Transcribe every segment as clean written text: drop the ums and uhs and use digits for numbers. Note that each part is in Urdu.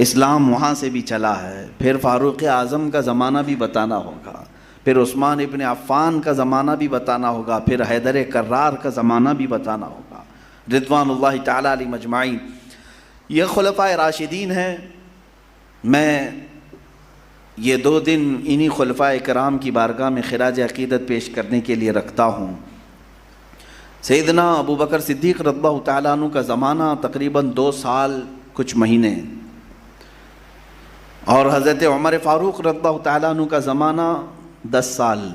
اسلام وہاں سے بھی چلا ہے. پھر فاروق اعظم کا زمانہ بھی بتانا ہوگا, پھر عثمان ابن عفان کا زمانہ بھی بتانا ہوگا, پھر حیدر کرار کا زمانہ بھی بتانا ہوگا رضوان اللہ تعالی علیہم اجمعین. یہ خلفائے راشدین ہیں. میں یہ 2 دن انہی خلفائے کرام کی بارگاہ میں خراج عقیدت پیش کرنے کے لیے رکھتا ہوں. سیدنا ابو بکر صدیق رضی اللہ تعالیٰ عنہ کا زمانہ تقریباً 2 سال کچھ مہینے, اور حضرت عمر فاروق رضی اللہ تعالیٰ عنہ کا زمانہ 10 سال,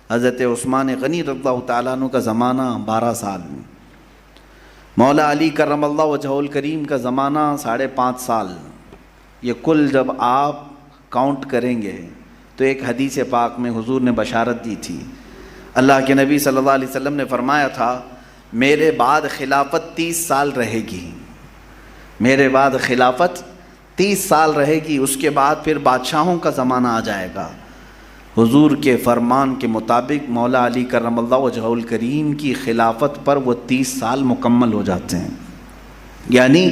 حضرت عثمان غنی رضی اللہ تعالیٰ عنہ کا زمانہ 12 سال, مولا علی کرم اللہ وجہہ الکریم کا زمانہ 5.5 سال. یہ کل جب آپ کاؤنٹ کریں گے تو ایک حدیث پاک میں حضور نے بشارت دی تھی. اللہ کے نبی صلی اللہ علیہ وسلم نے فرمایا تھا میرے بعد خلافت 30 سال رہے گی, میرے بعد خلافت 30 سال رہے گی, اس کے بعد پھر بادشاہوں کا زمانہ آ جائے گا. حضور کے فرمان کے مطابق مولا علی کرم اللہ وجہہ الکریم کی خلافت پر وہ 30 سال مکمل ہو جاتے ہیں. یعنی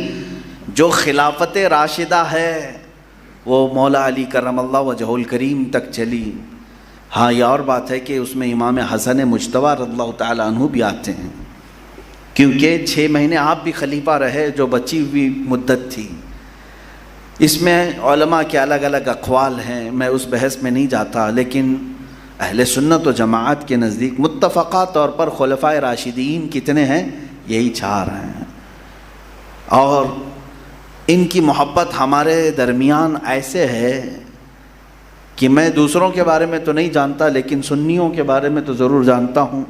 جو خلافت راشدہ ہے وہ مولا علی کرم اللہ وجہہ الکریم تک چلی. ہاں یہ اور بات ہے کہ اس میں امام حسن مجتبی رضی اللہ تعالیٰ عنہ بھی آتے ہیں, کیونکہ 6 مہینے آپ بھی خلیفہ رہے جو بچی ہوئی مدت تھی. اس میں علماء کے الگ الگ اقوال ہیں, میں اس بحث میں نہیں جاتا, لیکن اہل سنت و جماعت کے نزدیک متفقہ طور پر خلفائے راشدین کتنے ہیں؟ یہی 4 ہیں. اور ان کی محبت ہمارے درمیان ایسے ہے کہ میں دوسروں کے بارے میں تو نہیں جانتا, لیکن سنیوں کے بارے میں تو ضرور جانتا ہوں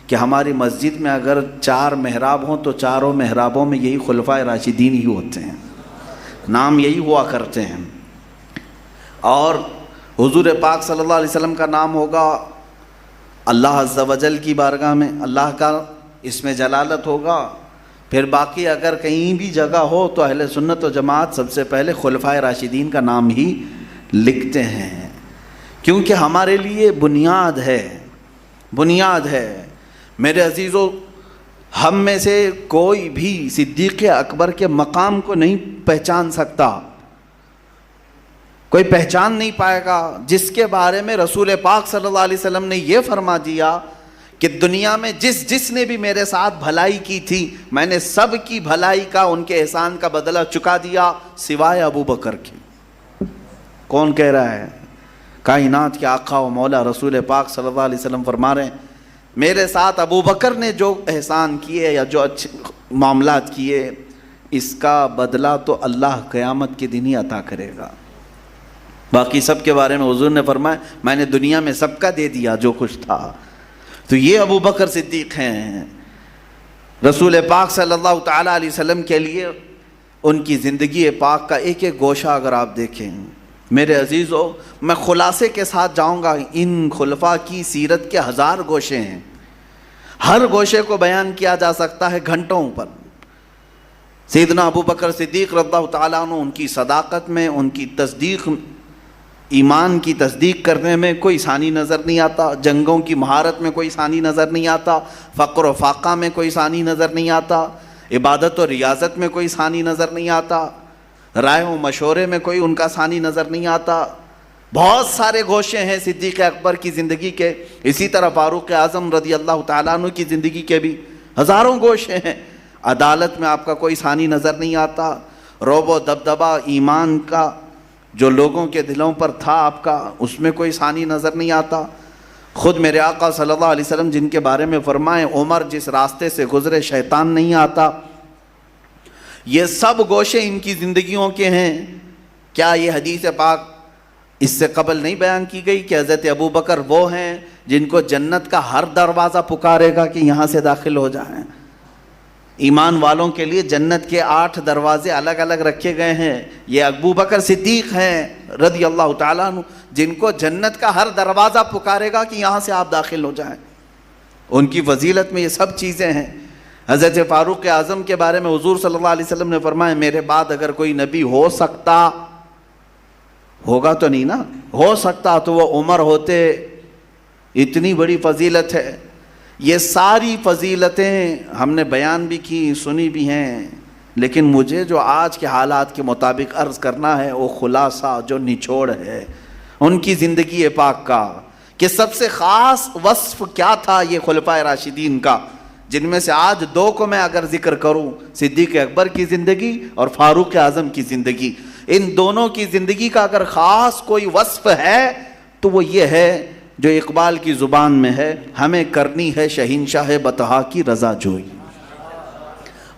کہ ہماری مسجد میں اگر 4 محراب ہوں تو 4 محرابوں میں یہی خلفائے راشدین ہی ہوتے ہیں, نام یہی ہوا کرتے ہیں. اور حضور پاک صلی اللہ علیہ وسلم کا نام ہوگا اللہ عز و جل کی بارگاہ میں, اللہ کا اس میں جلالت ہوگا. پھر باقی اگر کہیں بھی جگہ ہو تو اہل سنت و جماعت سب سے پہلے خلفائے راشدین کا نام ہی لکھتے ہیں, کیونکہ ہمارے لیے بنیاد ہے, بنیاد ہے. میرے عزیزو, ہم میں سے کوئی بھی صدیق اکبر کے مقام کو نہیں پہچان سکتا, کوئی پہچان نہیں پائے گا جس کے بارے میں رسول پاک صلی اللہ علیہ وسلم نے یہ فرما دیا کہ دنیا میں جس نے بھی میرے ساتھ بھلائی کی تھی میں نے سب کی بھلائی کا, ان کے احسان کا بدلہ چکا دیا سوائے ابو بکر کی. کون کہہ رہا ہے؟ کائنات کے آقا و مولا رسول پاک صلی اللہ علیہ وسلم فرما رہے ہیں میرے ساتھ ابو بکر نے جو احسان کیے یا جو اچھے معاملات کیے اس کا بدلہ تو اللہ قیامت کے دن ہی عطا کرے گا. باقی سب کے بارے میں حضور نے فرمایا میں نے دنیا میں سب کا دے دیا جو کچھ تھا. تو یہ ابو بکر صدیق ہیں. رسول پاک صلی اللہ تعالیٰ علیہ وسلم کے لیے ان کی زندگی پاک کا ایک ایک گوشہ اگر آپ دیکھیں میرے عزیزو, میں خلاصے کے ساتھ جاؤں گا. ان خلفاء کی سیرت کے 1000 گوشے ہیں, ہر گوشے کو بیان کیا جا سکتا ہے گھنٹوں پر. سیدنا ابو بکر صدیق رضی اللہ تعالیٰ عنہ, ان کی صداقت میں, ان کی تصدیق, ایمان کی تصدیق کرنے میں کوئی ثانی نظر نہیں آتا, جنگوں کی مہارت میں کوئی ثانی نظر نہیں آتا, فقر و فاقہ میں کوئی ثانی نظر نہیں آتا, عبادت و ریاضت میں کوئی ثانی نظر نہیں آتا, رائے و مشورے میں کوئی ان کا ثانی نظر نہیں آتا. بہت سارے گوشے ہیں صدیق اکبر کی زندگی کے. اسی طرح فاروق اعظم رضی اللہ تعالیٰ عنہ کی زندگی کے بھی ہزاروں گوشے ہیں. عدالت میں آپ کا کوئی ثانی نظر نہیں آتا, رعب و دبدبہ ایمان کا جو لوگوں کے دلوں پر تھا آپ کا, اس میں کوئی ثانی نظر نہیں آتا. خود میرے آقا صلی اللہ علیہ وسلم جن کے بارے میں فرمائیں عمر جس راستے سے گزرے شیطان نہیں آتا, یہ سب گوشے ان کی زندگیوں کے ہیں. کیا یہ حدیث پاک اس سے قبل نہیں بیان کی گئی کہ حضرت ابو بکر وہ ہیں جن کو جنت کا ہر دروازہ پکارے گا کہ یہاں سے داخل ہو جائیں؟ ایمان والوں کے لیے جنت کے 8 دروازے الگ الگ رکھے گئے ہیں. یہ ابو بکر صدیق ہیں رضی اللہ تعالیٰ عنہ جن کو جنت کا ہر دروازہ پکارے گا کہ یہاں سے آپ داخل ہو جائیں. ان کی فضیلت میں یہ سب چیزیں ہیں. حضرت فاروق اعظم کے بارے میں حضور صلی اللہ علیہ وسلم نے فرمایا میرے بعد اگر کوئی نبی ہو سکتا, ہوگا تو نہیں نا, ہو سکتا تو وہ عمر ہوتے. اتنی بڑی فضیلت ہے. یہ ساری فضیلتیں ہم نے بیان بھی کی, سنی بھی ہیں, لیکن مجھے جو آج کے حالات کے مطابق عرض کرنا ہے وہ خلاصہ جو نچوڑ ہے ان کی زندگی پاک کا، کہ سب سے خاص وصف کیا تھا یہ خلفائے راشدین کا، جن میں سے آج دو کو میں اگر ذکر کروں، صدیق اکبر کی زندگی اور فاروق اعظم کی زندگی، ان دونوں کی زندگی کا اگر خاص کوئی وصف ہے تو وہ یہ ہے جو اقبال کی زبان میں ہے، ہمیں کرنی ہے شہنشاہ بطحا کی رضا جوئی،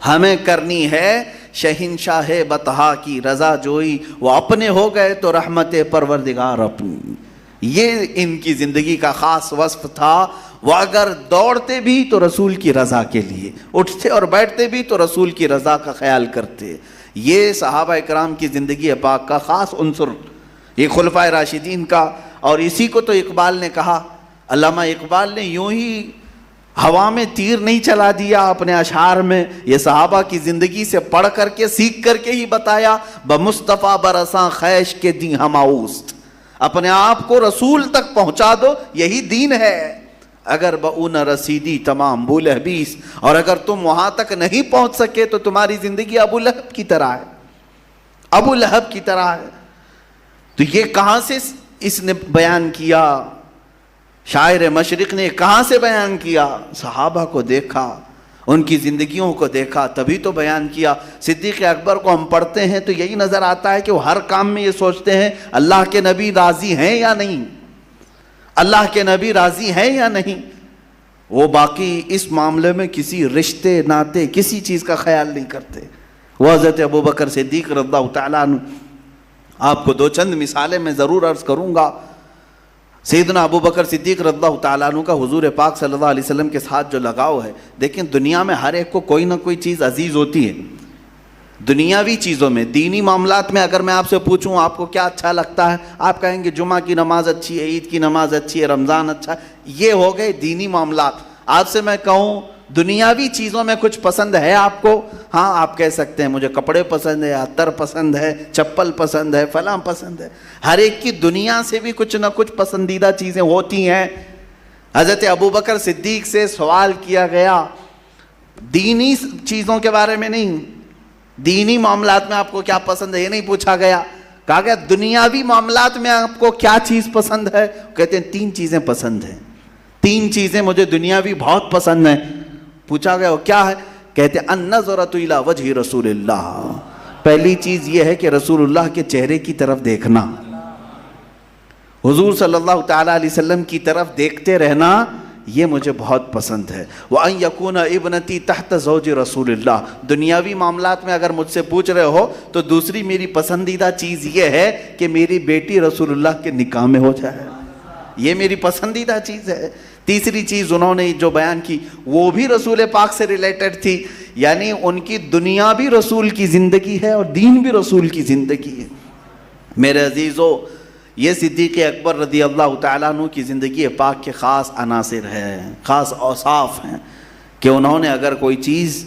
ہمیں کرنی ہے شہنشاہ بطحا کی رضا جوئی، وہ اپنے ہو گئے تو رحمت پروردگار اپنی۔ یہ ان کی زندگی کا خاص وصف تھا۔ وہ اگر دوڑتے بھی تو رسول کی رضا کے لیے، اٹھتے اور بیٹھتے بھی تو رسول کی رضا کا خیال کرتے۔ یہ صحابہ اکرام کی زندگی پاک کا خاص عنصر، یہ خلفائے راشدین کا، اور اسی کو تو اقبال نے کہا، علامہ اقبال نے یوں ہی ہوا میں تیر نہیں چلا دیا اپنے اشعار میں، یہ صحابہ کی زندگی سے پڑھ کر کے سیکھ کر کے ہی بتایا، بمصطفیٰ برساں خیش کے دیں ہم اوست، اپنے آپ کو رسول تک پہنچا دو، یہی دین ہے۔ اگر بؤ نہ رسیدی تمام بولہبیس، اور اگر تم وہاں تک نہیں پہنچ سکے تو تمہاری زندگی ابو لہب کی طرح ہے، ابو لہب کی طرح ہے۔ تو یہ کہاں سے اس نے بیان کیا؟ شاعر مشرق نے کہاں سے بیان کیا؟ صحابہ کو دیکھا، ان کی زندگیوں کو دیکھا، تبھی تو بیان کیا۔ صدیق اکبر کو ہم پڑھتے ہیں تو یہی نظر آتا ہے کہ وہ ہر کام میں یہ سوچتے ہیں اللہ کے نبی راضی ہیں یا نہیں، اللہ کے نبی راضی ہیں یا نہیں۔ وہ باقی اس معاملے میں کسی رشتے ناتے کسی چیز کا خیال نہیں کرتے۔ وہ حضرت ابوبکر صدیق رضی اللہ تعالیٰ عنہ، آپ کو دو چند مثالیں میں ضرور عرض کروں گا۔ سیدنا ابوبکر صدیق رضی اللہ تعالیٰ عنہ کا حضور پاک صلی اللہ علیہ وسلم کے ساتھ جو لگاؤ ہے، دیکھیں دنیا میں ہر ایک کو کوئی نہ کوئی چیز عزیز ہوتی ہے۔ دنیاوی چیزوں میں، دینی معاملات میں اگر میں آپ سے پوچھوں آپ کو کیا اچھا لگتا ہے، آپ کہیں گے جمعہ کی نماز اچھی ہے، عید کی نماز اچھی ہے، رمضان اچھا ہے، یہ ہو گئے دینی معاملات۔ آپ سے میں کہوں دنیاوی چیزوں میں کچھ پسند ہے آپ کو، ہاں آپ کہہ سکتے ہیں مجھے کپڑے پسند ہے، عطر پسند ہے، چپل پسند ہے، فلاں پسند ہے۔ ہر ایک کی دنیا سے بھی کچھ نہ کچھ پسندیدہ چیزیں ہوتی ہیں۔ حضرت ابوبکر صدیق سے سوال کیا گیا دینی چیزوں کے بارے میں نہیں، دینی معاملات میں آپ کو کیا پسند ہے یہ نہیں پوچھا گیا، کہا گیا دنیاوی معاملات میں آپ کو کیا چیز پسند ہے؟ کہتے ہیں 3 چیزیں پسند ہیں، 3 چیزیں مجھے دنیاوی بہت پسند ہیں۔ پوچھا گیا وہ کیا ہے؟ کہتے ہیں النظرۃ الی وجہ رسول اللہ، پہلی چیز یہ ہے کہ رسول اللہ کے چہرے کی طرف دیکھنا، حضور صلی اللہ تعالیٰ علیہ وسلم کی طرف دیکھتے رہنا، یہ مجھے بہت پسند ہے۔ وَأَن يَكُونَ ابْنَتِي تَحْتَ زَوْجِ رسول اللہ، دنیاوی معاملات میں اگر مجھ سے پوچھ رہے ہو تو دوسری میری پسندیدہ چیز یہ ہے کہ میری بیٹی رسول اللہ کے نکاح میں ہو جائے، یہ میری پسندیدہ چیز ہے۔ تیسری چیز انہوں نے جو بیان کی وہ بھی رسول پاک سے ریلیٹڈ تھی، یعنی ان کی دنیا بھی رسول کی زندگی ہے اور دین بھی رسول کی زندگی ہے۔ میرے عزیزو، یہ صدیق اکبر رضی اللہ تعالیٰ عنہ کی زندگی پاک کے خاص عناصر ہیں، خاص اوصاف ہیں، کہ انہوں نے اگر کوئی چیز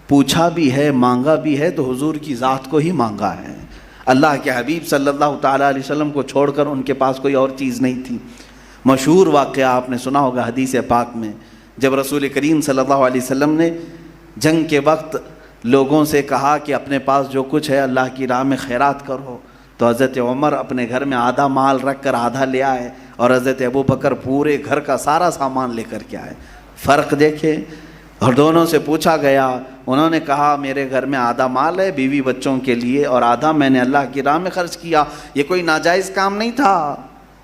پوچھا بھی ہے، مانگا بھی ہے تو حضور کی ذات کو ہی مانگا ہے۔ اللہ کے حبیب صلی اللہ تعالیٰ علیہ وسلم کو چھوڑ کر ان کے پاس کوئی اور چیز نہیں تھی۔ مشہور واقعہ آپ نے سنا ہوگا حدیث پاک میں، جب رسول کریم صلی اللہ علیہ وسلم نے جنگ کے وقت لوگوں سے کہا کہ اپنے پاس جو کچھ ہے اللہ کی راہ میں خیرات کرو، تو حضرت عمر اپنے گھر میں آدھا مال رکھ کر آدھا لے آئے، اور حضرت ابوبکر پورے گھر کا سارا سامان لے کر کے آئے۔ فرق دیکھے، اور دونوں سے پوچھا گیا، انہوں نے کہا میرے گھر میں آدھا مال ہے بیوی بچوں کے لیے اور آدھا میں نے اللہ کی راہ میں خرچ کیا، یہ کوئی ناجائز کام نہیں تھا،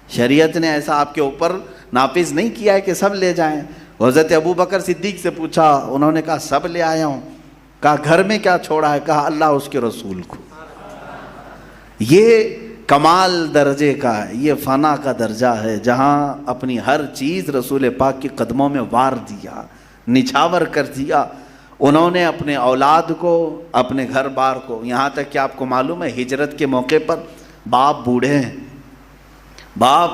شریعت نے ایسا آپ کے اوپر نافذ نہیں کیا ہے کہ سب لے جائیں۔ حضرت ابوبکر صدیق سے پوچھا، انہوں نے کہا سب لے آیا ہوں۔ کہا گھر میں کیا چھوڑا ہے؟ کہا اللہ اس کے رسول کو۔ یہ کمال درجے کا ہے، یہ فنا کا درجہ ہے، جہاں اپنی ہر چیز رسول پاک کے قدموں میں وار دیا، نچھاور کر دیا۔ انہوں نے اپنے اولاد کو، اپنے گھر بار کو، یہاں تک کہ آپ کو معلوم ہے ہجرت کے موقع پر باپ بوڑھے ہیں، باپ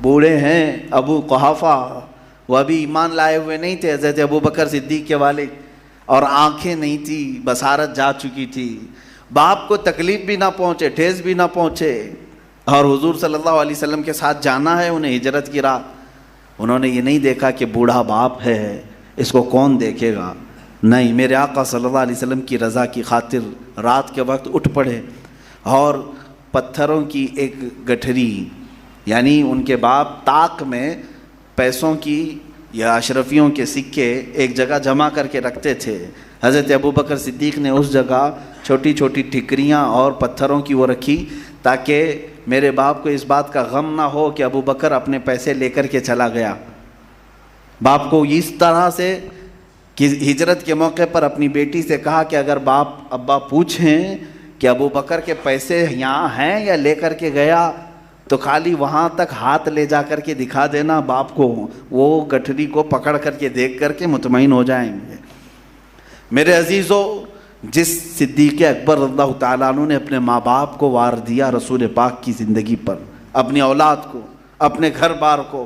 بوڑھے ہیں۔ ابو قحافہ وہ ابھی ایمان لائے ہوئے نہیں تھے، حضرت ابوبکر صدیق کے والد، اور آنکھیں نہیں تھی، بصارت جا چکی تھی۔ باپ کو تکلیف بھی نہ پہنچے، ٹھیس بھی نہ پہنچے، اور حضور صلی اللہ علیہ وسلم کے ساتھ جانا ہے انہیں ہجرت کی راہ۔ انہوں نے یہ نہیں دیکھا کہ بوڑھا باپ ہے، اس کو کون دیکھے گا، نہیں، میرے آقا صلی اللہ علیہ وسلم کی رضا کی خاطر رات کے وقت اٹھ پڑے اور پتھروں کی ایک گٹھری، یعنی ان کے باپ طاق میں پیسوں کی یا اشرفیوں کے سکے ایک جگہ جمع کر کے رکھتے تھے. حضرت ابوبکر صدیق نے اس جگہ چھوٹی چھوٹی ٹھکریاں اور پتھروں کی وہ رکھی تاکہ میرے باپ کو اس بات کا غم نہ ہو کہ ابوبکر اپنے پیسے لے کر کے چلا گیا. باپ کو اس طرح سے کہ ہجرت کے موقع پر اپنی بیٹی سے کہا کہ اگر باپ ابا پوچھیں کہ ابوبکر کے پیسے یہاں ہیں یا لے کر کے گیا تو خالی وہاں تک ہاتھ لے جا کر کے دکھا دینا باپ کو، وہ گٹھری کو پکڑ کر کے دیکھ کر کے مطمئن ہو جائیں گے. میرے عزیزو، جس صدیق اکبر رضی اللہ تعالیٰ عنہ نے اپنے ماں باپ کو وار دیا رسول پاک کی زندگی پر، اپنی اولاد کو، اپنے گھر بار کو،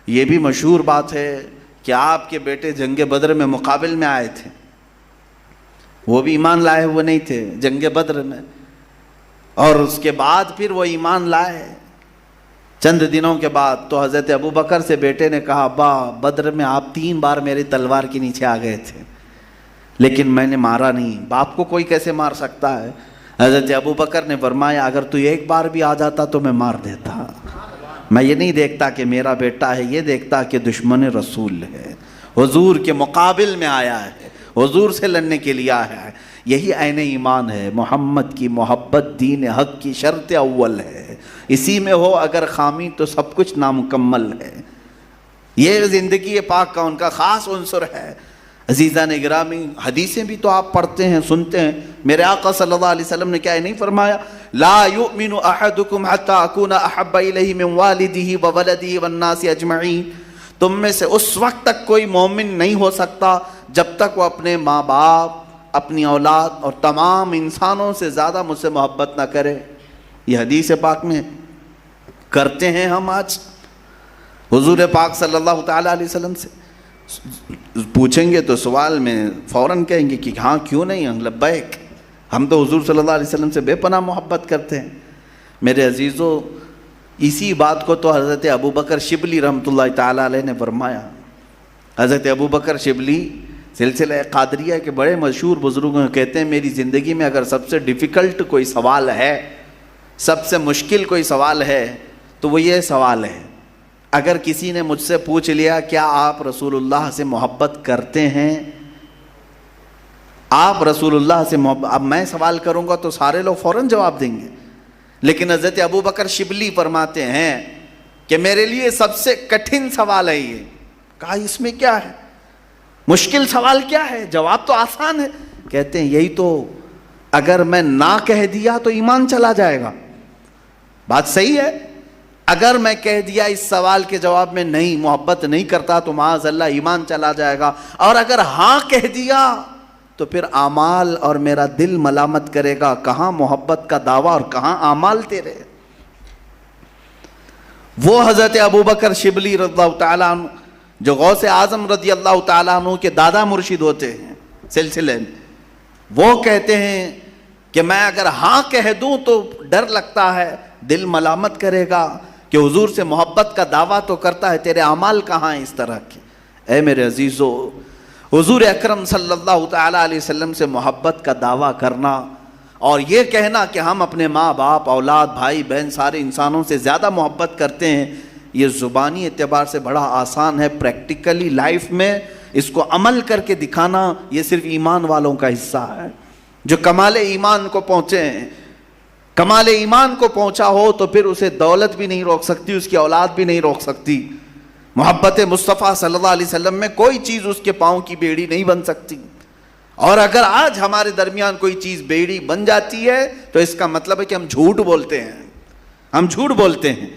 یہ بھی مشہور بات ہے کہ آپ کے بیٹے جنگ بدر میں مقابل میں آئے تھے، وہ بھی ایمان لائے ہوئے نہیں تھے جنگ بدر میں، اور اس کے بعد پھر وہ ایمان لائے چند دنوں کے بعد. تو حضرت ابوبکر سے بیٹے نے کہا ابا بدر میں آپ 3 بار میری تلوار کے نیچے آ گئے تھے لیکن میں نے مارا نہیں. باپ کو کوئی کیسے مار سکتا ہے؟ حضرت ابوبکر نے فرمایا اگر تو ایک بار بھی آ جاتا تو میں مار دیتا. میں یہ نہیں دیکھتا کہ میرا بیٹا ہے، یہ دیکھتا کہ دشمن رسول ہے، حضور کے مقابل میں آیا ہے، حضور سے لڑنے کے لیے آیا ہے. یہی عین ایمان ہے. محمد کی محبت دین حق کی شرط اول ہے، اسی میں ہو اگر خامی تو سب کچھ نامکمل ہے. یہ زندگی پاک کا ان کا خاص عنصر ہے. عزیزان گرامی، حدیثیں بھی تو آپ پڑھتے ہیں، سنتے ہیں. میرے آقا صلی اللہ علیہ وسلم نے کیا نہیں فرمایا لا یؤمن احدکم حتی اکون احب الیہ من والدہ وولدہ والناس اجمعین. تم میں سے اس وقت تک کوئی مومن نہیں ہو سکتا جب تک وہ اپنے ماں باپ، اپنی اولاد اور تمام انسانوں سے زیادہ مجھ سے محبت نہ کرے. یہ حدیث پاک میں کرتے ہیں ہم. آج حضور پاک صلی اللہ تعالیٰ علیہ وسلم سے پوچھیں گے تو سوال میں فوراً کہیں گے کہ ہاں کیوں نہیں، لبیک. ہم تو حضور صلی اللہ علیہ وسلم سے بے پناہ محبت کرتے ہیں. میرے عزیزو، اسی بات کو تو حضرت ابوبکر شبلی رحمۃ اللہ تعالیٰ علیہ نے فرمایا. حضرت ابوبکر شبلی سلسلہ قادریہ کے بڑے مشہور بزرگوں کہتے ہیں میری زندگی میں اگر سب سے ڈیفیکلٹ کوئی سوال ہے، سب سے مشکل کوئی سوال ہے تو وہ یہ سوال ہے، اگر کسی نے مجھ سے پوچھ لیا کیا آپ رسول اللہ سے محبت کرتے ہیں، آپ رسول اللہ سے محبت، اب میں سوال کروں گا تو سارے لوگ فوراً جواب دیں گے، لیکن حضرت ابوبکر شبلی فرماتے ہیں کہ میرے لیے سب سے کٹھن سوال ہے یہ. کہا اس میں کیا ہے، مشکل سوال کیا ہے، جواب تو آسان ہے. کہتے ہیں یہی تو اگر میں نہ کہہ دیا تو ایمان چلا جائے گا. بات صحیح ہے، اگر میں کہہ دیا اس سوال کے جواب میں نہیں، محبت نہیں کرتا تو معاذ اللہ ایمان چلا جائے گا، اور اگر ہاں کہہ دیا تو پھر اعمال اور میرا دل ملامت کرے گا، کہاں محبت کا دعویٰ اور کہاں اعمال تیرے. وہ حضرت ابوبکر شبلی رضی اللہ تعالیٰ عنہ جو غوث اعظم رضی اللہ تعالیٰ عنہ کے دادا مرشد ہوتے ہیں سلسلے میں، وہ کہتے ہیں کہ میں اگر ہاں کہہ دوں تو ڈر لگتا ہے، دل ملامت کرے گا کہ حضور سے محبت کا دعویٰ تو کرتا ہے، تیرے اعمال کہاں ہیں اس طرح کے. اے میرے عزیزو، حضور اکرم صلی اللہ تعالیٰ علیہ وسلم سے محبت کا دعویٰ کرنا اور یہ کہنا کہ ہم اپنے ماں باپ، اولاد، بھائی بہن، سارے انسانوں سے زیادہ محبت کرتے ہیں، یہ زبانی اعتبار سے بڑا آسان ہے. پریکٹیکلی لائف میں اس کو عمل کر کے دکھانا یہ صرف ایمان والوں کا حصہ ہے، جو کمال ایمان کو پہنچے ہیں. کمال ایمان کو پہنچا ہو تو پھر اسے دولت بھی نہیں روک سکتی، اس کی اولاد بھی نہیں روک سکتی. محبت مصطفیٰ صلی اللہ علیہ وسلم میں کوئی چیز اس کے پاؤں کی بیڑی نہیں بن سکتی. اور اگر آج ہمارے درمیان کوئی چیز بیڑی بن جاتی ہے تو اس کا مطلب ہے کہ ہم جھوٹ بولتے ہیں، ہم جھوٹ بولتے ہیں.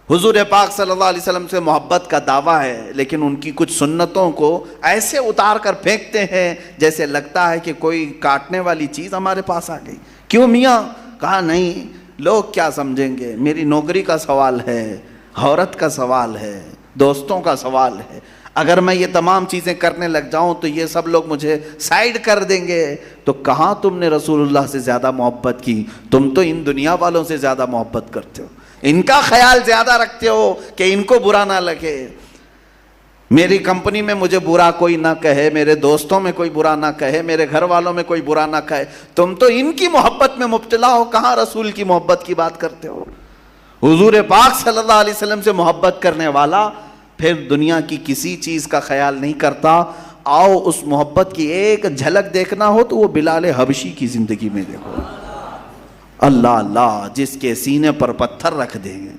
حضور پاک صلی اللہ علیہ وسلم سے محبت کا دعویٰ ہے لیکن ان کی کچھ سنتوں کو ایسے اتار کر پھینکتے ہیں جیسے لگتا ہے کہ کوئی کاٹنے والی چیز ہمارے پاس آ گئی. کیوں میاں؟ کہا نہیں، لوگ کیا سمجھیں گے، میری نوکری کا سوال ہے، عورت کا سوال ہے، دوستوں کا سوال ہے. اگر میں یہ تمام چیزیں کرنے لگ جاؤں تو یہ سب لوگ مجھے سائیڈ کر دیں گے. تو کہاں تم نے رسول اللہ سے زیادہ محبت کی؟ تم تو ان دنیا والوں سے زیادہ محبت کرتے ہو، ان کا خیال زیادہ رکھتے ہو کہ ان کو برا نہ لگے. میری کمپنی میں مجھے برا کوئی نہ کہے، میرے دوستوں میں کوئی برا نہ کہے، میرے گھر والوں میں کوئی برا نہ کہے، تم تو ان کی محبت میں مبتلا ہو، کہاں رسول کی محبت کی بات کرتے ہو؟ حضور پاک صلی اللہ علیہ وسلم سے محبت کرنے والا پھر دنیا کی کسی چیز کا خیال نہیں کرتا۔ آؤ اس محبت کی ایک جھلک دیکھنا ہو تو وہ بلال حبشی کی زندگی میں دیکھو۔ اللہ اللہ، جس کے سینے پر پتھر رکھ دیں گے،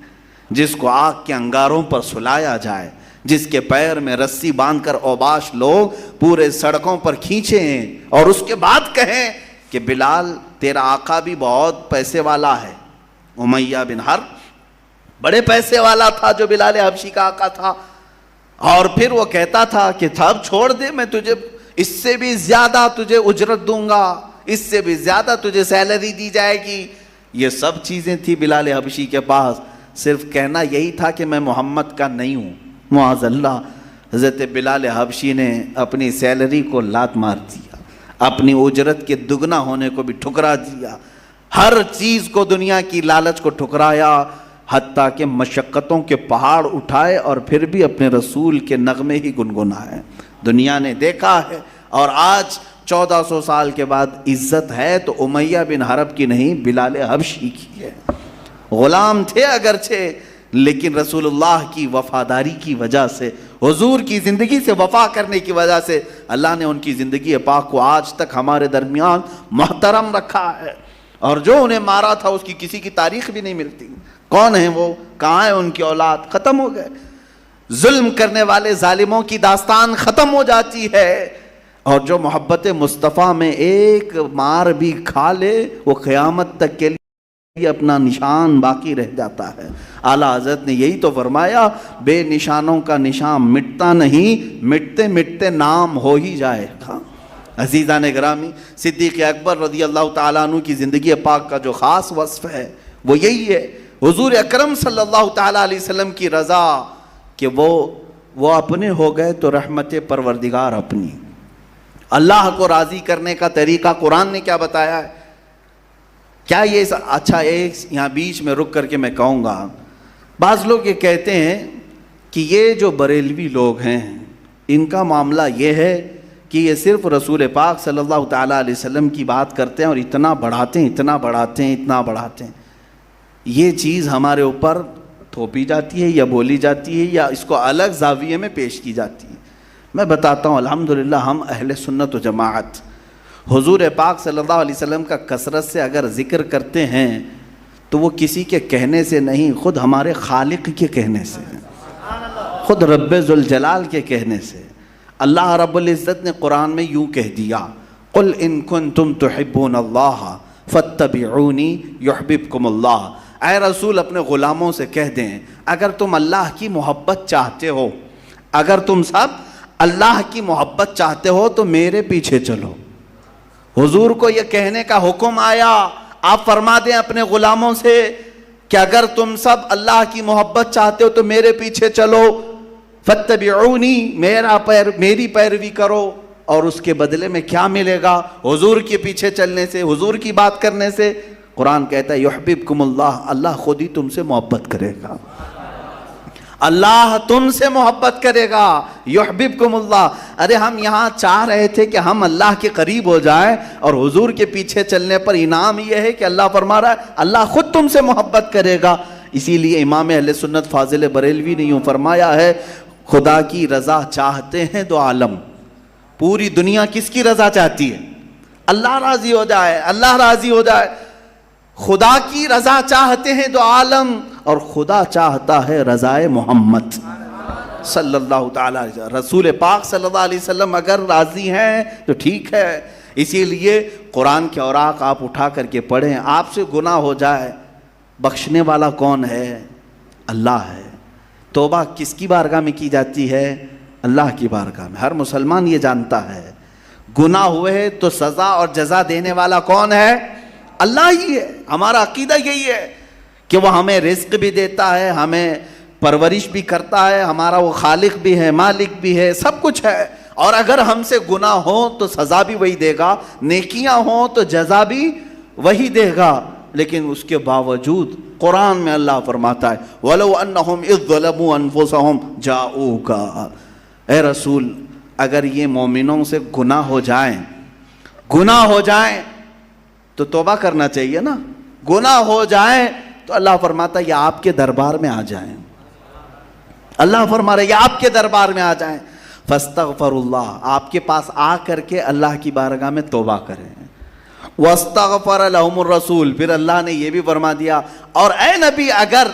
جس کو آگ کے انگاروں پر سلایا جائے، جس کے پیر میں رسی باندھ کر اوباش لوگ پورے سڑکوں پر کھینچیں اور اس کے بعد کہیں کہ بلال تیرا آقا بھی بہت پیسے والا ہے۔ امیہ بن حرب بڑے پیسے والا تھا جو بلال حبشی کا آقا تھا، اور پھر وہ کہتا تھا کہ اب چھوڑ دے، میں تجھے اس سے بھی زیادہ تجھے اجرت دوں گا، اس سے بھی زیادہ تجھے سیلری دی جائے گی۔ یہ سب چیزیں تھی بلال حبشی کے پاس، صرف کہنا یہی تھا کہ میں محمد کا نہیں ہوں۔ معاذ اللہ، حضرت بلال حبشی نے اپنی سیلری کو لات مار دیا، اپنی اجرت کے دگنا ہونے کو بھی ٹھکرا دیا، ہر چیز کو دنیا کی لالچ کو ٹھکرایا، حتیٰ کہ مشقتوں کے پہاڑ اٹھائے اور پھر بھی اپنے رسول کے نغمے ہی گنگنائے۔ دنیا نے دیکھا ہے، اور آج 1400 سال کے بعد عزت ہے تو امیہ بن حرب کی نہیں، بلال حبشی کی ہے۔ غلام تھے اگرچہ، لیکن رسول اللہ کی وفاداری کی وجہ سے، حضور کی زندگی سے وفا کرنے کی وجہ سے اللہ نے ان کی زندگی پاک کو آج تک ہمارے درمیان محترم رکھا ہے۔ اور جو انہیں مارا تھا اس کی کسی کی تاریخ بھی نہیں ملتی، کون ہیں وہ، کہاں ہے ان کی اولاد، ختم ہو گئے۔ ظلم کرنے والے ظالموں کی داستان ختم ہو جاتی ہے، اور جو محبت مصطفیٰ میں ایک مار بھی کھا لے وہ قیامت تک کے لیے اپنا نشان باقی رہ جاتا ہے۔ اعلیٰ حضرت نے یہی تو فرمایا، بے نشانوں کا نشان مٹتا نہیں، مٹتے مٹتے نام ہو ہی جائے گا۔ عزیزان گرامی، صدیق اکبر رضی اللہ تعالیٰ عنہ کی زندگی پاک کا جو خاص وصف ہے وہ یہی ہے، حضور اکرم صلی اللہ تعالیٰ علیہ وسلم کی رضا، کہ وہ اپنے ہو گئے تو رحمت پروردگار اپنی۔ اللہ کو راضی کرنے کا طریقہ قرآن نے کیا بتایا ہے؟ کیا یہ اچھا، ایک یہاں بیچ میں رک کر کے میں کہوں گا، بعض لوگ یہ کہتے ہیں کہ یہ جو بریلوی لوگ ہیں ان کا معاملہ یہ ہے کہ یہ صرف رسول پاک صلی اللہ تعالیٰ علیہ وسلم کی بات کرتے ہیں اور اتنا بڑھاتے ہیں، اتنا بڑھاتے ہیں، اتنا بڑھاتے ہیں۔ یہ چیز ہمارے اوپر تھوپی جاتی ہے یا بولی جاتی ہے یا اس کو الگ زاویے میں پیش کی جاتی ہے۔ میں بتاتا ہوں، الحمدللہ ہم اہل سنت و جماعت حضور پاک صلی اللہ علیہ وسلم کا کثرت سے اگر ذکر کرتے ہیں تو وہ کسی کے کہنے سے نہیں، خود ہمارے خالق کے کہنے سے، خود رب ذوالجلال کے کہنے سے۔ اللہ رب العزت نے قرآن میں یوں کہہ دیا، قل ان کنتم تحبون اللہ فاتبعونی یحببکم اللہ۔ اے رسول اپنے غلاموں سے کہہ دیں، اگر تم اللہ کی محبت چاہتے ہو، اگر تم سب اللہ کی محبت چاہتے ہو تو میرے پیچھے چلو۔ حضور کو یہ کہنے کا حکم آیا، آپ فرما دیں اپنے غلاموں سے کہ اگر تم سب اللہ کی محبت چاہتے ہو تو میرے پیچھے چلو، فاتبعونی، میری پیروی کرو۔ اور اس کے بدلے میں کیا ملے گا؟ حضور کے پیچھے چلنے سے، حضور کی بات کرنے سے قرآن کہتا ہے یحببکم اللہ، اللہ خود ہی تم سے محبت کرے گا، اللہ تم سے محبت کرے گا، یحببکم اللہ۔ ارے ہم یہاں چاہ رہے تھے کہ ہم اللہ کے قریب ہو جائیں، اور حضور کے پیچھے چلنے پر انعام یہ ہے کہ اللہ فرما رہا ہے اللہ خود تم سے محبت کرے گا۔ اسی لیے امام اہل سنت فاضل بریلوی نے یوں فرمایا ہے، خدا کی رضا چاہتے ہیں دو عالم۔ پوری دنیا کس کی رضا چاہتی ہے؟ اللہ راضی ہو جائے، اللہ راضی ہو جائے۔ خدا کی رضا چاہتے ہیں دو عالم، اور خدا چاہتا ہے رضائے محمد صلی اللہ تعالیٰ علیہ وسلم۔ رسول پاک صلی اللہ علیہ وسلم اگر راضی ہیں تو ٹھیک ہے۔ اسی لیے قرآن کے اوراق آپ اٹھا کر کے پڑھیں، آپ سے گناہ ہو جائے، بخشنے والا کون ہے؟ اللہ ہے۔ توبہ کس کی بارگاہ میں کی جاتی ہے؟ اللہ کی بارگاہ میں۔ ہر مسلمان یہ جانتا ہے گناہ ہوئے تو سزا اور جزا دینے والا کون ہے؟ اللہ ہی ہے۔ ہمارا عقیدہ یہی ہے کہ وہ ہمیں رزق بھی دیتا ہے، ہمیں پرورش بھی کرتا ہے، ہمارا وہ خالق بھی ہے، مالک بھی ہے، سب کچھ ہے۔ اور اگر ہم سے گناہ ہو تو سزا بھی وہی دے گا، نیکیاں ہوں تو جزا بھی وہی دے گا۔ لیکن اس کے باوجود قرآن میں اللہ فرماتا ہے وَلَوْ أَنَّهُمْ إِذْ ظَلَمُوا أَنفُسَهُمْ جَاءُوكَ، اے رسول اگر یہ مومنوں سے گناہ ہو جائیں تو توبہ کرنا چاہیے نا. گناہ ہو جائیں تو اللہ فرماتا ہے یہ آپ کے دربار میں آ جائیں. اللہ فرما رہے یہ آپ کے دربار میں آ جائیں. فاستغفر اللہ, آپ کے پاس آ کر کے اللہ کی بارگاہ میں توبہ کریں. واستغفر لهم الرسول, پھر اللہ نے یہ بھی فرما دیا اور اے نبی اگر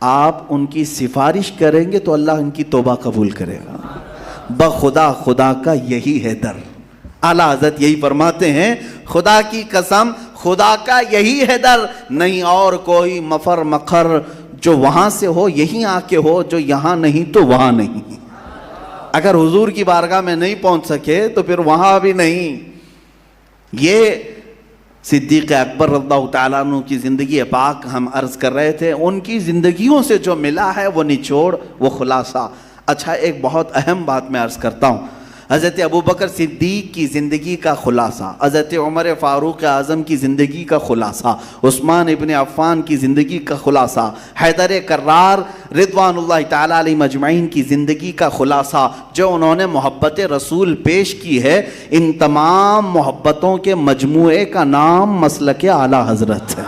آپ ان کی سفارش کریں گے تو اللہ ان کی توبہ قبول کرے گا. بخدا خدا کا یہی ہے در. اعلیٰ حضرت یہی فرماتے ہیں خدا کی قسم خدا کا یہی ہے در, نہیں اور کوئی مفر مخر جو وہاں سے ہو یہیں آ کے ہو, جو یہاں نہیں تو وہاں نہیں. اگر حضور کی بارگاہ میں نہیں پہنچ سکے تو پھر وہاں بھی نہیں. یہ صدیق اکبر رضی اللہ تعالیٰ عنہ کی زندگی پاک ہم عرض کر رہے تھے, ان کی زندگیوں سے جو ملا ہے وہ نچوڑ, وہ خلاصہ. اچھا ایک بہت اہم بات میں عرض کرتا ہوں. حضرت ابوبکر صدیق کی زندگی کا خلاصہ, حضرت عمر فاروق اعظم کی زندگی کا خلاصہ, عثمان ابن عفان کی زندگی کا خلاصہ, حیدر کرار رضوان اللہ تعالیٰ علیہ مجمعین کی زندگی کا خلاصہ, جو انہوں نے محبت رسول پیش کی ہے, ان تمام محبتوں کے مجموعے کا نام مسلک اعلیٰ حضرت ہے.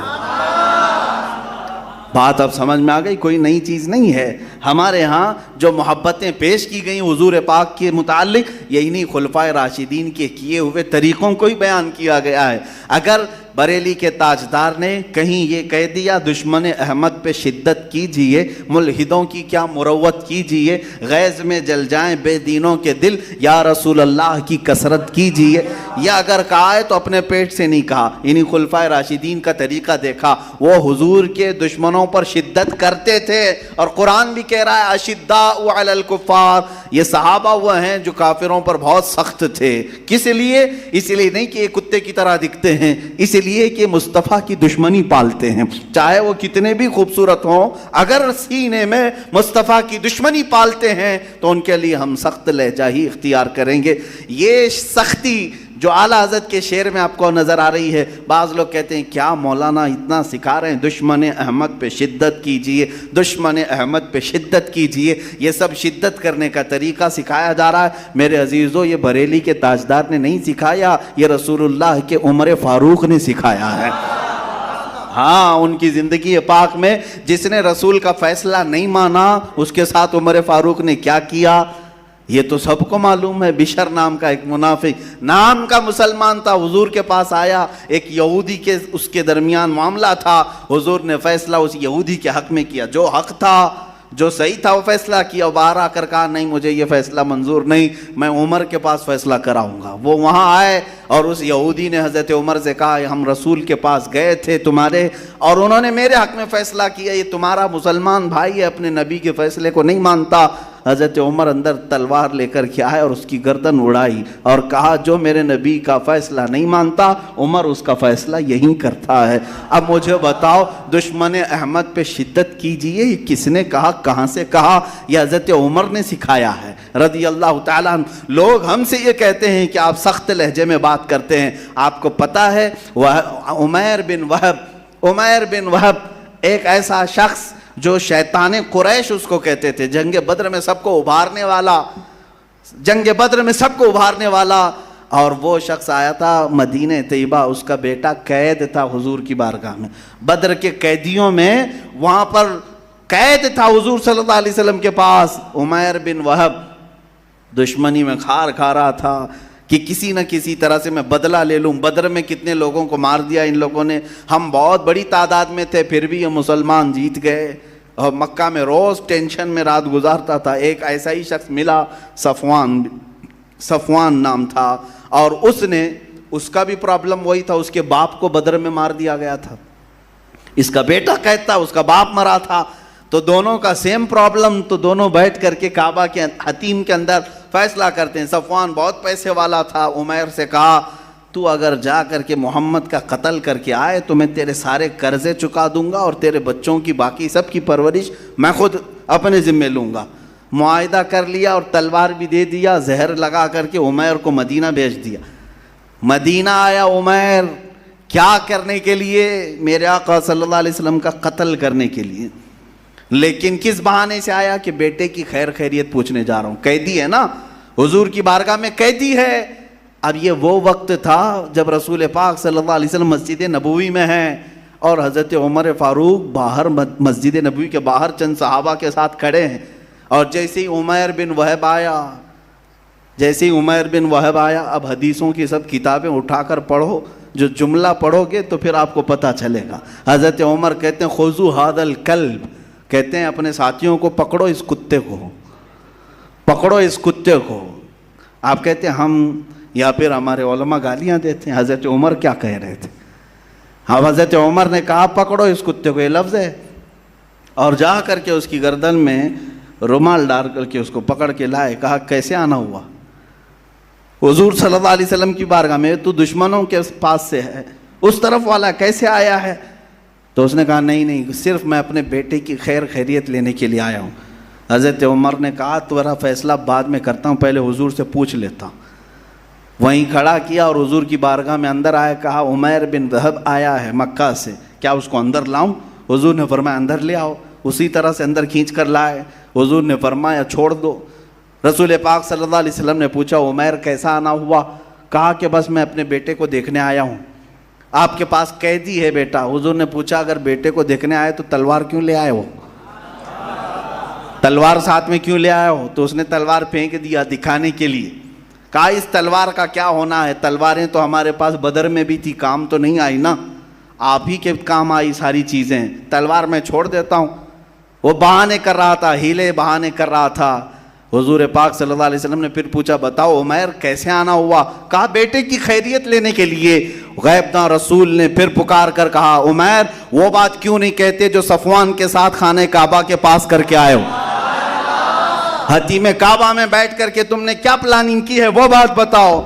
بات اب سمجھ میں آ گئی, کوئی نئی چیز نہیں ہے. ہمارے ہاں جو محبتیں پیش کی گئیں حضور پاک کے متعلق, یہی خلفائے راشدین کے کیے ہوئے طریقوں کو ہی بیان کیا گیا ہے. اگر بریلی کے تاجدار نے کہیں یہ کہہ دیا دشمن احمد پہ شدت کیجئے, ملحدوں کی کیا مروت کیجئے, غیظ میں جل جائیں بے دینوں کے دل, یا رسول اللہ کی کثرت کیجئے, یا اگر کہا ہے تو اپنے پیٹ سے نہیں کہا. انہی خلفائے راشدین کا طریقہ دیکھا, وہ حضور کے دشمنوں پر شدت کرتے تھے, اور قرآن بھی کہہ رہا ہے اشداء علی الکفار, یہ صحابہ وہ ہیں جو کافروں پر بہت سخت تھے. کس لیے؟ اس لیے نہیں کہ یہ کتے کی طرح دکھتے ہیں, اس لیے کہ مصطفیٰ کی دشمنی پالتے ہیں. چاہے وہ کتنے بھی خوبصورت ہوں, اگر سینے میں مصطفیٰ کی دشمنی پالتے ہیں تو ان کے لیے ہم سخت لہجہ ہی اختیار کریں گے. یہ سختی جو اعلیٰ حضرت کے شعر میں آپ کو نظر آ رہی ہے, بعض لوگ کہتے ہیں کیا مولانا اتنا سکھا رہے ہیں, دشمن احمد پہ شدت کیجئے, دشمن احمد پہ شدت کیجئے, یہ سب شدت کرنے کا طریقہ سکھایا جا رہا ہے. میرے عزیزو, یہ بریلی کے تاجدار نے نہیں سکھایا, یہ رسول اللہ کے عمر فاروق نے سکھایا ہے. ہاں, ان کی زندگی پاک میں جس نے رسول کا فیصلہ نہیں مانا, اس کے ساتھ عمر فاروق نے کیا کیا یہ تو سب کو معلوم ہے. بشر نام کا ایک منافق, نام کا مسلمان تھا, حضور کے پاس آیا, ایک یہودی کے اس کے درمیان معاملہ تھا, حضور نے فیصلہ اس یہودی کے حق میں کیا, جو حق تھا جو صحیح تھا وہ فیصلہ کیا. باہر آ کر کہا نہیں مجھے یہ فیصلہ منظور نہیں, میں عمر کے پاس فیصلہ کراؤں گا. وہ وہاں آئے اور اس یہودی نے حضرت عمر سے کہا ہم رسول کے پاس گئے تھے تمہارے, اور انہوں نے میرے حق میں فیصلہ کیا, یہ تمہارا مسلمان بھائی ہے, اپنے نبی کے فیصلے کو نہیں مانتا. حضرت عمر اندر تلوار لے کر کے آئے اور اس کی گردن اڑائی اور کہا جو میرے نبی کا فیصلہ نہیں مانتا عمر اس کا فیصلہ یہی کرتا ہے. اب مجھے بتاؤ, دشمن احمد پہ شدت کیجئے یہ کس نے کہا, کہاں سے کہا؟ یہ حضرت عمر نے سکھایا ہے رضی اللہ تعالیٰ عنہ. لوگ ہم سے یہ کہتے ہیں کہ آپ سخت لہجے میں بات کرتے ہیں. آپ کو پتہ ہے عمیر بن وہب ایک ایسا شخص جو شیطان قریش اس کو کہتے تھے, جنگ بدر میں سب کو ابھارنے والا, اور وہ شخص آیا تھا مدینہ طیبہ, اس کا بیٹا قید تھا حضور کی بارگاہ میں, بدر کے قیدیوں میں وہاں پر قید تھا حضور صلی اللہ علیہ وسلم کے پاس. عمیر بن وہب دشمنی میں کھار کھا رہا تھا کہ کسی نہ کسی طرح سے میں بدلہ لے لوں. بدر میں کتنے لوگوں کو مار دیا ان لوگوں نے, ہم بہت بڑی تعداد میں تھے پھر بھی یہ مسلمان جیت گئے. اور مکہ میں روز ٹینشن میں رات گزارتا تھا. ایک ایسا ہی شخص ملا, صفوان نام تھا, اور اس کا بھی پرابلم وہی تھا, اس کے باپ کو بدر میں مار دیا گیا تھا. اس کا بیٹا قید تھا, اس کا باپ مرا تھا, تو دونوں کا سیم پرابلم. تو دونوں بیٹھ کر کے کعبہ کے حتیم کے اندر فیصلہ کرتے ہیں. صفوان بہت پیسے والا تھا, عمیر سے کہا تو اگر جا کر کے محمد کا قتل کر کے آئے تو میں تیرے سارے قرضے چکا دوں گا, اور تیرے بچوں کی باقی سب کی پرورش میں خود اپنے ذمے لوں گا. معاہدہ کر لیا اور تلوار بھی دے دیا, زہر لگا کر کے عمیر کو مدینہ بھیج دیا. مدینہ آیا عمیر کیا کرنے کے لیے؟ میرے آقا صلی اللہ علیہ وسلم کا قتل کرنے کے لیے. لیکن کس بہانے سے آیا کہ بیٹے کی خیر خیریت پوچھنے جا رہا ہوں. قیدی ہے نا, حضور کی بارگاہ میں قیدی ہے. اب یہ وہ وقت تھا جب رسول پاک صلی اللہ علیہ وسلم مسجد نبوی میں ہیں اور حضرت عمر فاروق باہر مسجد نبوی کے باہر چند صحابہ کے ساتھ کھڑے ہیں. اور جیسے ہی عمیر بن وہب آیا, اب حدیثوں کی سب کتابیں اٹھا کر پڑھو, جو جملہ پڑھو گے تو پھر آپ کو پتہ چلے گا. حضرت عمر کہتے ہیں خذو ھذا الکلب, کہتے ہیں اپنے ساتھیوں کو پکڑو اس کتے کو, پکڑو اس کتے کو. آپ کہتے ہیں ہم یا پھر ہمارے علماء گالیاں دیتے ہیں, حضرت عمر کیا کہہ رہے تھے؟ اب حضرت عمر نے کہا پکڑو اس کتے کو, یہ لفظ ہے, اور جا کر کے اس کی گردن میں رومال ڈال کر کے اس کو پکڑ کے لائے. کہا کیسے آنا ہوا حضور صلی اللہ علیہ وسلم کی بارگاہ میں؟ تو دشمنوں کے پاس سے ہے, اس طرف والا کیسے آیا ہے؟ تو اس نے کہا نہیں, صرف میں اپنے بیٹے کی خیر خیریت لینے کے لیے آیا ہوں. حضرت عمر نے کہا تمہارا فیصلہ بعد میں کرتا ہوں, پہلے حضور سے پوچھ لیتا ہوں. وہیں کھڑا کیا اور حضور کی بارگاہ میں اندر آیا. کہا عمیر بن وہب آیا ہے مکہ سے, کیا اس کو اندر لاؤں؟ حضور نے فرمایا اندر لے آؤ. اسی طرح سے اندر کھینچ کر لائے. حضور نے فرمایا چھوڑ دو. رسول پاک صلی اللہ علیہ وسلم نے پوچھا عمیر کیسا آنا ہوا؟ کہا کہ بس میں اپنے بیٹے کو دیکھنے آیا ہوں. آپ کے پاس قیدی ہے بیٹا. حضور نے پوچھا اگر بیٹے کو دیکھنے آئے تو تلوار کیوں لے آئے ہو؟ تلوار ساتھ میں کیوں لے آئے ہو؟ تو اس نے تلوار پھینک دیا دکھانے کے لیے. کہا اس تلوار کا کیا ہونا ہے؟ تلواریں تو ہمارے پاس بدر میں بھی تھی, کام تو نہیں آئی نا, آپ ہی کے کام آئی ساری چیزیں, تلوار میں چھوڑ دیتا ہوں. وہ بہانے کر رہا تھا, ہیلے بہانے کر رہا تھا. حضور پاک صلی اللہ علیہ وسلم نے پھر پوچھا بتاؤ عمیر کیسے آنا ہوا؟ کہا بیٹے کی خیریت لینے کے لیے. غیب داں رسول نے پھر پکار کر کہا عمیر وہ بات کیوں نہیں کہتے جو صفوان کے ساتھ خانہ کعبہ کے پاس کر کے آئے ہو؟ حتیم کعبہ میں بیٹھ کر کے تم نے کیا پلاننگ کی ہے وہ بات بتاؤ.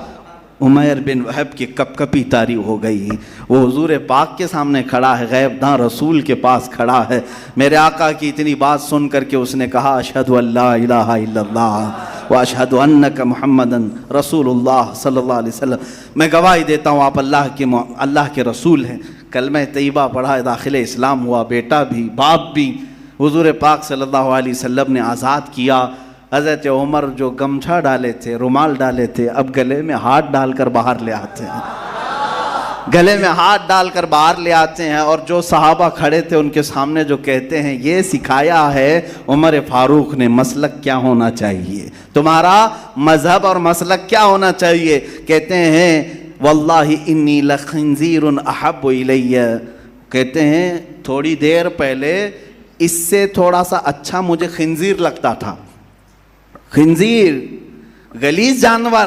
عمیر بن وہب کی کپ کپی طاری ہو گئی. وہ حضور پاک کے سامنے کھڑا ہے, غیب داں رسول کے پاس کھڑا ہے. میرے آقا کی اتنی بات سن کر کے اس نے کہا اشہد ان لا الہ الا اللہ واشہد انک محمدن رسول اللہ صلی اللہ علیہ وسلم. میں گواہی دیتا ہوں آپ اللہ کے رسول ہیں. کلمہ طیبہ پڑھا, داخل اسلام ہوا, بیٹا بھی باپ بھی حضور پاک صلی اللہ علیہ وسلم نے آزاد کیا. حضرت عمر جو گمچھا ڈالے تھے, رومال ڈالے تھے, اب گلے میں ہاتھ ڈال کر باہر لے آتے ہیں, گلے میں ہاتھ ڈال کر باہر لے آتے ہیں. اور جو صحابہ کھڑے تھے ان کے سامنے جو کہتے ہیں یہ سکھایا ہے عمر فاروق نے مسلک کیا ہونا چاہیے, تمہارا مذہب اور مسلک کیا ہونا چاہیے. کہتے ہیں واللہ انی لخنزیر احب الی, کہتے ہیں تھوڑی دیر پہلے اس سے تھوڑا سا اچھا مجھے خنزیر لگتا تھا. خنزیر غلیظ جانور.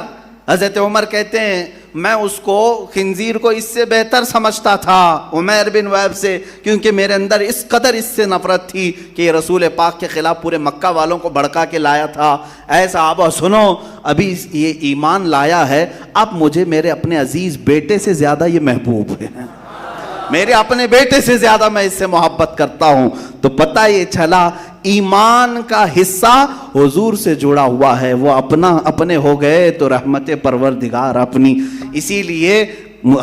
حضرت عمر کہتے ہیں میں اس کو خنزیر کو اس سے بہتر سمجھتا تھا عمیر بن وہب سے, کیونکہ میرے اندر اس قدر اس سے نفرت تھی کہ یہ رسول پاک کے خلاف پورے مکہ والوں کو بھڑکا کے لایا تھا. اے صحابہ سنو, ابھی یہ ایمان لایا ہے, اب مجھے میرے اپنے عزیز بیٹے سے زیادہ یہ محبوب ہے, میرے اپنے بیٹے سے زیادہ میں اس سے محبت کرتا ہوں. تو پتہ یہ چلا ایمان کا حصہ حضور سے جڑا ہوا ہے, وہ اپنے ہو گئے تو رحمت پروردگار اپنی. اسی لیے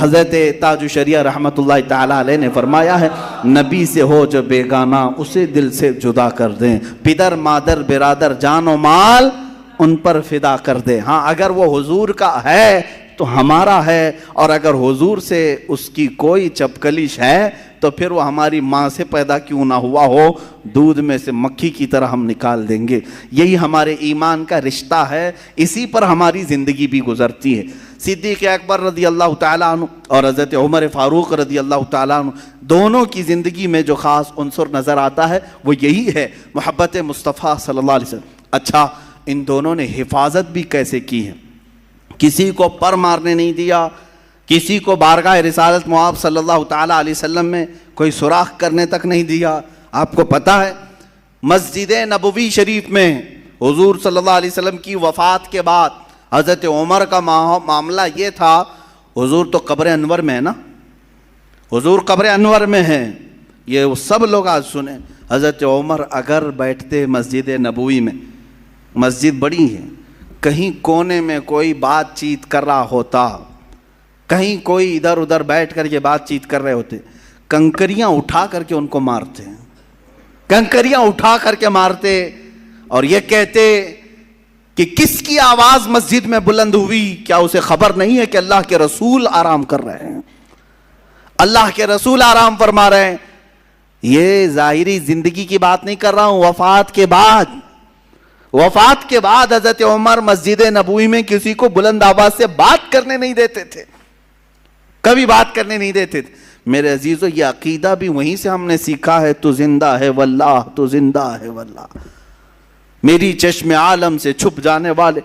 حضرت تاج الشریعہ رحمت اللہ تعالیٰ علیہ نے فرمایا ہے نبی سے ہو جو بیگانہ اسے دل سے جدا کر دیں, پدر مادر برادر جان و مال ان پر فدا کر دیں. ہاں اگر وہ حضور کا ہے تو ہمارا ہے, اور اگر حضور سے اس کی کوئی چپکلش ہے تو پھر وہ ہماری ماں سے پیدا کیوں نہ ہوا ہو, دودھ میں سے مکھی کی طرح ہم نکال دیں گے. یہی ہمارے ایمان کا رشتہ ہے, اسی پر ہماری زندگی بھی گزرتی ہے. صدیق اکبر رضی اللہ تعالیٰ عنہ اور حضرت عمر فاروق رضی اللہ تعالیٰ عنہ دونوں کی زندگی میں جو خاص عنصر نظر آتا ہے وہ یہی ہے محبت مصطفیٰ صلی اللہ علیہ وسلم. اچھا ان دونوں نے حفاظت بھی کیسے کی ہے؟ کسی کو پر مارنے نہیں دیا, کسی کو بارگاہ رسالت مآب صلی اللہ تعالیٰ علیہ وسلم میں کوئی سوراخ کرنے تک نہیں دیا. آپ کو پتہ ہے مسجد نبوی شریف میں حضور صلی اللہ علیہ وسلم کی وفات کے بعد حضرت عمر کا معاملہ یہ تھا, حضور تو قبر انور میں ہے نا, حضور قبر انور میں ہیں, یہ سب لوگ آج سنیں. حضرت عمر اگر بیٹھتے مسجد نبوی میں, مسجد بڑی ہے, کہیں کونے میں کوئی بات چیت کر رہا ہوتا, کہیں کوئی ادھر ادھر بیٹھ کر کے بات چیت کر رہے ہوتے, کنکریاں اٹھا کر کے ان کو مارتے ہیں. کنکریاں اٹھا کر کے مارتے اور یہ کہتے کہ کس کی آواز مسجد میں بلند ہوئی، کیا اسے خبر نہیں ہے کہ اللہ کے رسول آرام کر رہے ہیں، اللہ کے رسول آرام فرما رہے ہیں۔ یہ ظاہری زندگی کی بات نہیں کر رہا ہوں، وفات کے بعد حضرت عمر مسجد نبوی میں کسی کو بلند آواز سے بات کرنے نہیں دیتے تھے، کبھی بات کرنے نہیں دیتے تھے۔ میرے عزیزو، یہ عقیدہ بھی وہیں سے ہم نے سیکھا ہے، تو زندہ ہے واللہ، تو زندہ ہے واللہ، میری چشم عالم سے چھپ جانے والے